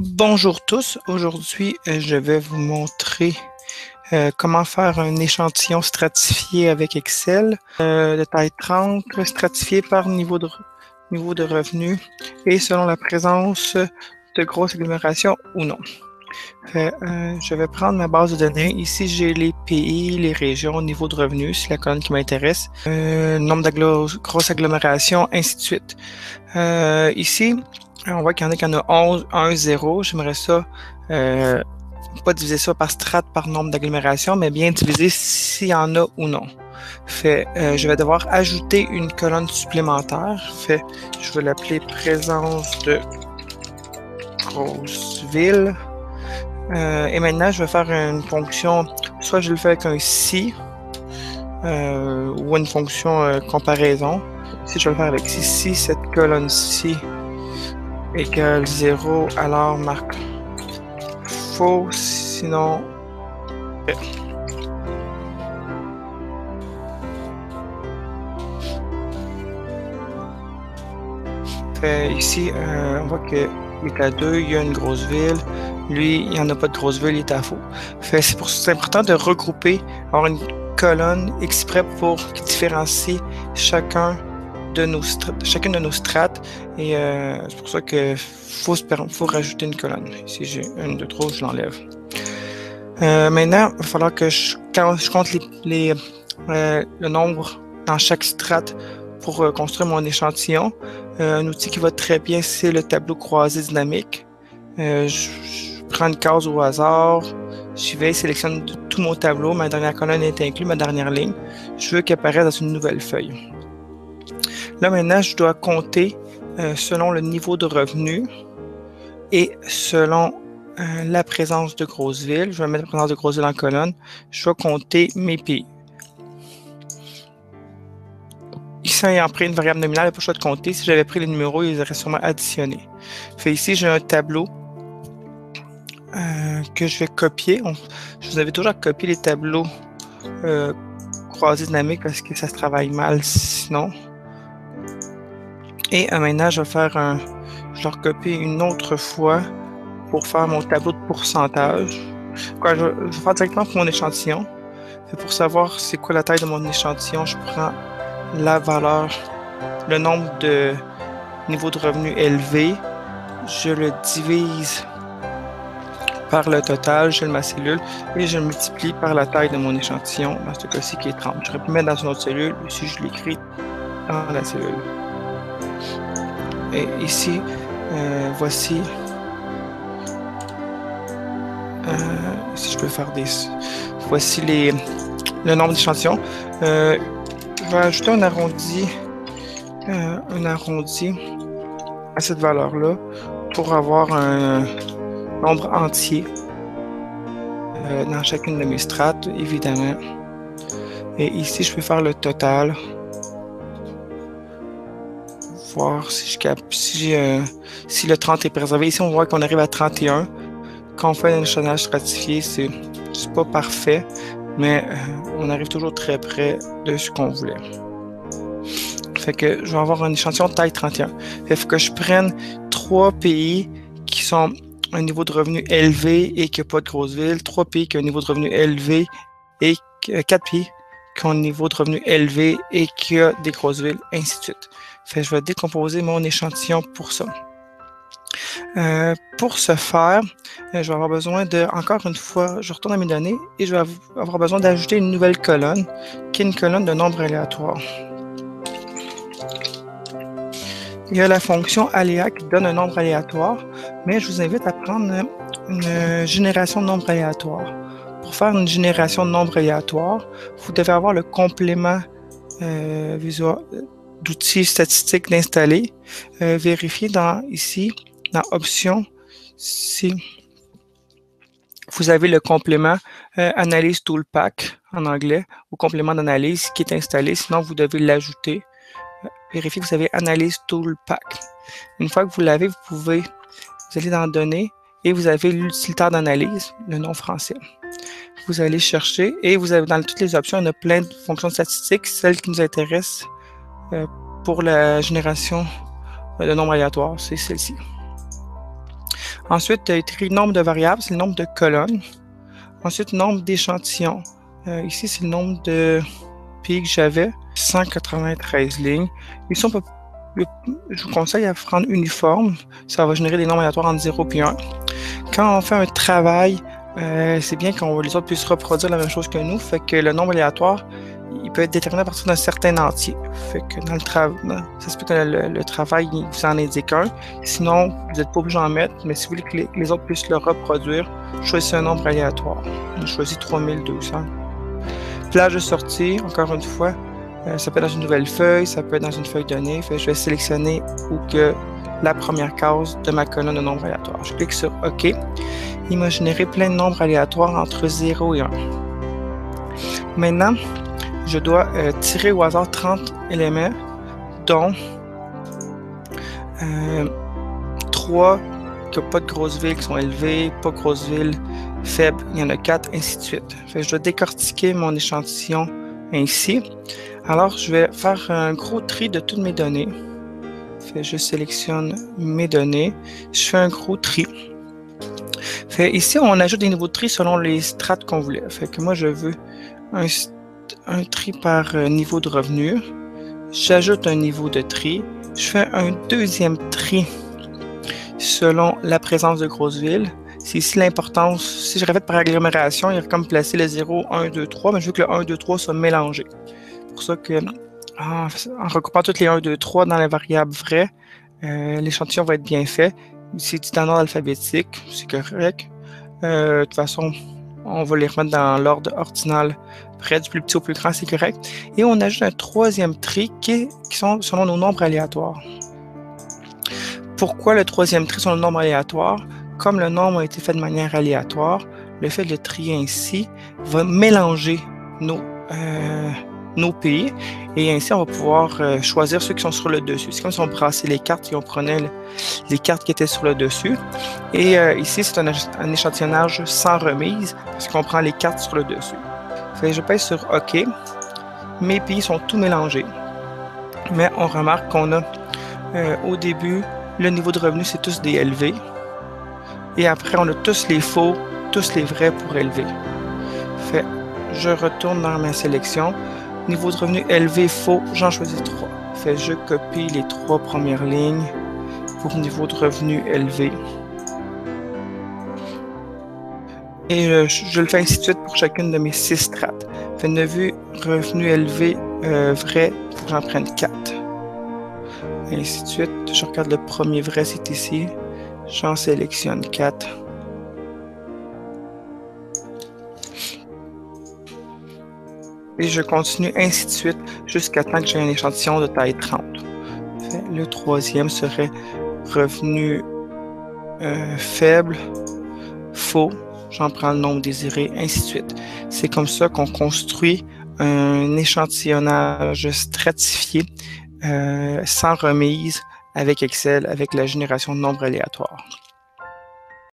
Bonjour tous, aujourd'hui je vais vous montrer comment faire un échantillon stratifié avec Excel de taille 30, stratifié par niveau de revenu et selon la présence de grosses agglomérations ou non. Je vais prendre ma base de données. Ici, j'ai les pays, les régions, niveau de revenu, c'est la colonne qui m'intéresse, nombre de grosses agglomérations, ainsi de suite. Ici, on voit qu'il y en a 11, 1, 0. J'aimerais ça, pas diviser ça par strate par nombre d'agglomérations, mais bien diviser s'il y en a ou non. Je vais devoir ajouter une colonne supplémentaire. Je vais l'appeler présence de grosse ville. Et maintenant, je vais faire une fonction, soit je le fais avec un si, ou une fonction comparaison. Si je vais le faire avec si cette colonne-ci égale 0, alors marque faux, sinon ici, on voit qu'il est à 2, il y a une grosse ville. Lui, il n'y en a pas de grosse ville, il est à faux. C'est important de regrouper, avoir une colonne exprès pour différencier chacune de nos strates. Et c'est pour ça qu'il faut rajouter une colonne. Si j'ai une de trop, je l'enlève. Maintenant, il va falloir que quand je compte le nombre dans chaque strate pour construire mon échantillon. Un outil qui va très bien, c'est le tableau croisé dynamique. Je prends une case au hasard, j'y vais, sélectionne tout mon tableau, ma dernière colonne est inclue, ma dernière ligne. Je veux qu'elle apparaisse dans une nouvelle feuille. Là maintenant, je dois compter selon le niveau de revenu et selon la présence de grosses villes. Je vais mettre la présence de grosses villes en colonne. Je vais compter mes pays. Ici, ayant pris une variable nominale, il n'y a pas le choix de compter. Si j'avais pris les numéros, ils auraient sûrement additionné. Ici, j'ai un tableau que je vais copier. Je vous avais toujours copié les tableaux croisés dynamiques parce que ça se travaille mal sinon. Et maintenant, je vais le recopier une autre fois pour faire mon tableau de pourcentage. Je vais faire directement pour mon échantillon. Pour savoir c'est quoi la taille de mon échantillon, je prends la valeur, le nombre de niveaux de revenu élevé, je le divise par le total, je ma cellule, et je multiplie par la taille de mon échantillon, dans ce cas-ci qui est 30. J'aurais pu mettre dans une autre cellule, ici je l'écris dans la cellule. Et ici, voici, si je peux faire voici le nombre d'échantillons. Je vais ajouter un arrondi à cette valeur-là pour avoir un nombre entier dans chacune de mes strates, évidemment. Et ici, je peux faire le total. Voir si le 30 est préservé. Ici, on voit qu'on arrive à 31. Quand on fait un échantillonnage stratifié, c'est pas parfait, mais on arrive toujours très près de ce qu'on voulait. Fait que je vais avoir un échantillon de taille 31. Il faut que je prenne 3 pays qui sont un niveau de revenu élevé et qui n'ont pas de grosses villes, 3 pays qui ont un niveau de revenu élevé et 4 pays qui ont un niveau de revenu élevé et qui ont des grosses villes, ainsi de suite. Fait que je vais décomposer mon échantillon pour ça. Pour ce faire, je vais avoir besoin encore une fois, je retourne à mes données et je vais avoir besoin d'ajouter une nouvelle colonne, qui est une colonne de nombre aléatoire. Il y a la fonction aléa qui donne un nombre aléatoire, mais je vous invite à prendre une génération de nombre aléatoire. Pour faire une génération de nombre aléatoire, vous devez avoir le complément visuel d'outils statistiques d'installer. Vérifiez ici, dans Options, si vous avez le complément Analyse Toolpack en anglais ou complément d'analyse qui est installé, sinon vous devez l'ajouter. Vérifiez que vous avez Analyse Toolpack. Une fois que vous l'avez, vous allez dans Données et vous avez l'utilitaire d'analyse, le nom français. Vous allez chercher et vous avez dans toutes les options, on a plein de fonctions statistiques. Celle qui nous intéresse pour la génération de nombres aléatoires, c'est celle-ci. Ensuite, tu as écrit nombre de variables, c'est le nombre de colonnes. Ensuite, nombre d'échantillons. Ici, c'est le nombre de pays que j'avais, 193 lignes. Ici, je vous conseille à prendre uniforme. Ça va générer des nombres aléatoires entre 0 et 1. Quand on fait un travail, c'est bien que les autres puissent reproduire la même chose que nous. Fait que le nombre aléatoire, il peut être déterminé à partir d'un certain entier. Fait que dans le travail, ça se peut que le travail vous en indique un. Sinon, vous n'êtes pas obligé d'en mettre, mais si vous voulez que les autres puissent le reproduire, choisissez un nombre aléatoire. Je choisis 3200. Plage de sortie, encore une fois, ça peut être dans une nouvelle feuille, ça peut être dans une feuille donnée. Fait que je vais sélectionner où que la première case de ma colonne de nombres aléatoires. Je clique sur OK. Il m'a généré plein de nombres aléatoires entre 0 et 1. Maintenant, je dois tirer au hasard 30 éléments, dont 3 qui n'ont pas de grosses villes qui sont élevées, pas de grosses villes faibles, il y en a 4, ainsi de suite. Fait que je dois décortiquer mon échantillon ainsi. Alors, je vais faire un gros tri de toutes mes données. Fait que je sélectionne mes données, je fais un gros tri. Fait ici, on ajoute des niveaux de tri selon les strates qu'on voulait. Fait que moi, je veux un tri par niveau de revenu. J'ajoute un niveau de tri. Je fais un deuxième tri selon la présence de grosses villes. C'est ici l'importance. Si je répète par agglomération, il y a comme placer le 0, 1, 2, 3, mais je veux que le 1, 2, 3 soit mélangé. C'est pour ça que en recoupant toutes les 1, 2, 3 dans la variable vraie, l'échantillon va être bien fait. C'est dit dans l'ordre alphabétique, c'est correct. De toute façon, on va les remettre dans l'ordre ordinal, près du plus petit au plus grand, c'est correct. Et on ajoute un troisième tri qui sont selon nos nombres aléatoires. Pourquoi le troisième tri selon le nombre aléatoire? Comme le nombre a été fait de manière aléatoire, le fait de le trier ainsi va mélanger nos pays et ainsi on va pouvoir choisir ceux qui sont sur le dessus. C'est comme si on brassait les cartes et on prenait les cartes qui étaient sur le dessus. Et ici, c'est un échantillonnage sans remise parce qu'on prend les cartes sur le dessus. Fait que je pèse sur OK. Mes pays sont tout mélangés. Mais on remarque qu'on a au début, le niveau de revenu, c'est tous des élevés. Et après, on a tous les faux, tous les vrais pour élever. Fait, je retourne dans ma sélection. Niveau de revenu élevé, faux, j'en choisis 3. Fait, je copie les 3 premières lignes pour niveau de revenu élevé. Et je le fais ainsi de suite pour chacune de mes 6 strates. Fait, revenu élevé, vrai, il faut que j'en prenne 4. Et ainsi de suite. Je regarde le premier vrai, c'est ici. J'en sélectionne 4. Et je continue ainsi de suite jusqu'à temps que j'ai un échantillon de taille 30. Fait, le troisième serait revenu faible, faux, j'en prends le nombre désiré, ainsi de suite. C'est comme ça qu'on construit un échantillonnage stratifié sans remise avec Excel, avec la génération de nombres aléatoires.